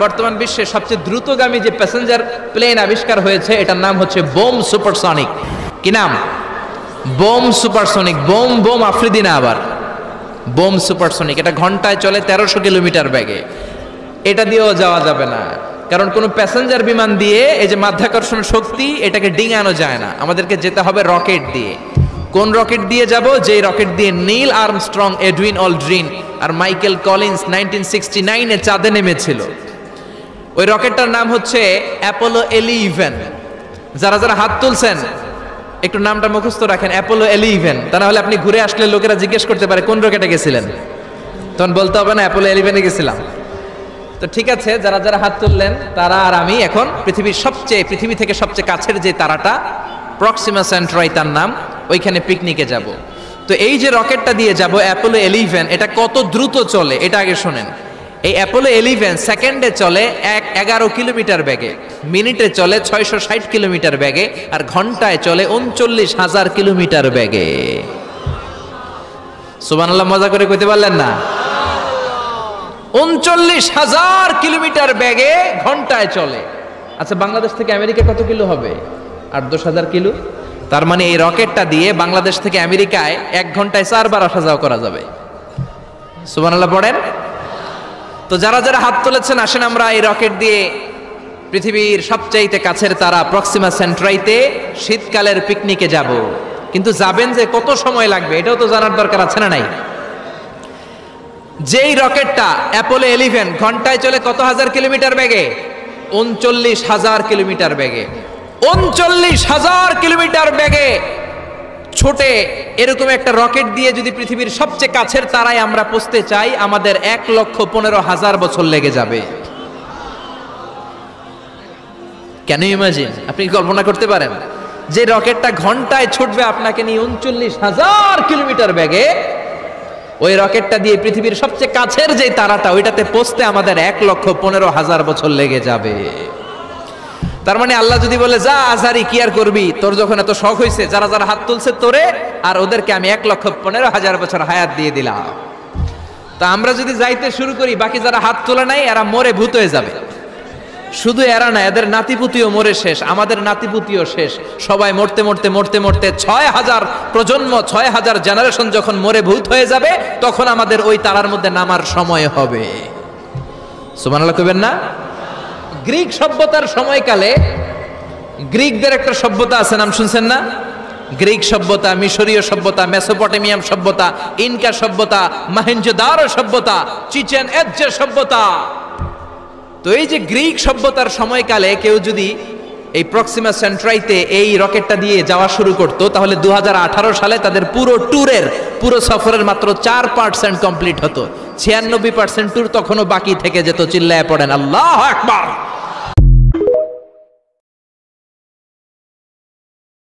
বর্তমান বিশ্বে সবচেয়ে দ্রুতগামী যে প্যাসেঞ্জার প্লেন আবিষ্কার হয়েছে এটার নাম হচ্ছে বোম সুপারসনিক। কি নাম? Bomb supersonic. Bomb bomb Afridi না, আবার বোম সুপারসনিক। এটা ঘন্টায় চলে 1300 কিলোমিটার বেগে। এটা দিয়েও যাওয়া যাবে না, কারণ কোনো প্যাসেঞ্জার বিমান দিয়ে এই যে মাধ্যাকর্ষণ শক্তি এটাকে ডিঙানো যায় না। আমাদেরকে যেতে হবে রকেট দিয়ে। কোন রকেট দিয়ে যাব? যেই রকেট দিয়ে নীল আর্মস্ট্রং, এডউইন অলড্রিন আর মাইকেল কলিন্স 1969-এ চাঁদে নেমেছিল। ওই রকেটটার নাম হচ্ছে অ্যাপোলো 11। যারা যারা হাত তুলছেন একটু নামটা মুখস্থ রাখেন, অ্যাপোলো 11। তা না হলে আপনি ঘুরে আসলে লোকেরা জিজ্ঞেস করতে পারে কোন রকেটে গেছিলেন, তখন বলতে হবে না অ্যাপোলো 11-এ গেছিলাম। তো ঠিক আছে, যারা যারা হাত তুললেন তারা আর আমি এখন পৃথিবী থেকে সবচেয়ে কাছের যে তারাটা প্রক্সিমা সেন্ট্রাই তার নাম, ওইখানে পিকনিকে যাব। তো এই যে রকেটটা দিয়ে যাব অ্যাপোলো 11, এটা কত দ্রুত চলে এটা আগে শোনেন। এই অ্যাপোলো 11 সেকেন্ডে চলে 11 কিলোমিটার বেগে, মিনিটে চলে 660 কিলোমিটার বেগে, আর ঘন্টায় চলে 39,000 কিলোমিটার বেগে। সুবহানাল্লাহ, মজা করে কইতে পারলেন না? 39,000 কিলোমিটার বেগে ঘন্টায় চলে। আচ্ছা, বাংলাদেশ থেকে আমেরিকা কত কিলো হবে? 8-10,000 কিলো। তার মানে এই রকেটটা দিয়ে বাংলাদেশ থেকে আমেরিকায় 1 ঘন্টায় 4 বার আসা যাওয়া করা যাবে। সুবহানাল্লাহ পড়েন। তো যারা যারা হাত তুলেছেন, আসেন আমরা এই রকেট দিয়ে পৃথিবীর সবচাইতে কাছের তারা প্রক্সিমা সেন্ট্রাইতে শীতকালের পিকনিকে যাব। কিন্তু যাবেন যে কত সময় লাগবে এটাও তো জানার দরকার আছে না নাই? যেই রকেটটা অ্যাপোলো 11 ঘন্টায় চলে কত হাজার কিলোমিটার বেগে? 39,000 কিলোমিটার বেগে। 39,000 কিলোমিটার বেগে ছোটে এরকম একটা রকেট দিয়ে যদি পৃথিবীর সবচেয়ে কাছের তারায় আমরা পৌঁছতে চাই, আমাদের 1,15,000 বছর লেগে যাবে। Can you imagine? আপনি কল্পনা করতে পারেন যে রকেটটা ঘন্টায় ছুটবে আপনাকে নিয়ে 39,000 কিলোমিটার বেগে, ওই রকেটটা দিয়ে পৃথিবীর সবচেয়ে কাছের যে তারাটা ওইটাতে পৌঁছতে আমাদের 1,15,000 বছর লেগে যাবে। তার মানে আল্লাহ যদি বলে যা আজহারি কি আর করবি, তোর যখন এত শখ হয়েছে, যারা যারা হাত তুলছে তোরে আর ওদেরকে আমি 1,15,000 বছর হায়াত দিয়ে দিলাম। তা আমরা যদি যাইতে শুরু করি, বাকি যারা হাত তোলে নাই এরা মরে ভূত হয়ে যাবে। শুধু এরা না, এদের নাতিপুতিও মরে শেষ, আমাদের নাতিপুতিও শেষ। সবাই মরতে মরতে মরতে মরতে 6,000 প্রজন্ম, 6,000 জেনারেশন যখন মরে ভূত হয়ে যাবে, তখন আমাদের ওই তারার মধ্যে নামার সময় হবে। সুবহানাল্লাহ কইবেন না? গ্রিক সভ্যতার সময়কালে গ্রিকদের একটা সভ্যতা আছে, নাম শুনছেন না? গ্রিক সভ্যতা, মিশরীয় সভ্যতা, মেসোপটেমিয়াম সভ্যতা, ইনকা সভ্যতা, মহেঞ্জোদারো সভ্যতা, চিচেন ইৎজা সভ্যতা। তো এই যে গ্রিক সভ্যতার সময়কালে কেউ যদি এই প্রক্সিমা সেন্ট্রাইতে এই রকেটটা দিয়ে যাওয়া শুরু করতো, তাহলে 2018 সালে তাদের পুরো সফরের মাত্র 4% কমপ্লিট হতো। 96% ট্যুর তখনও বাকি থেকে যেত। চিল্লায় পড়েন আল্লাহু আকবার।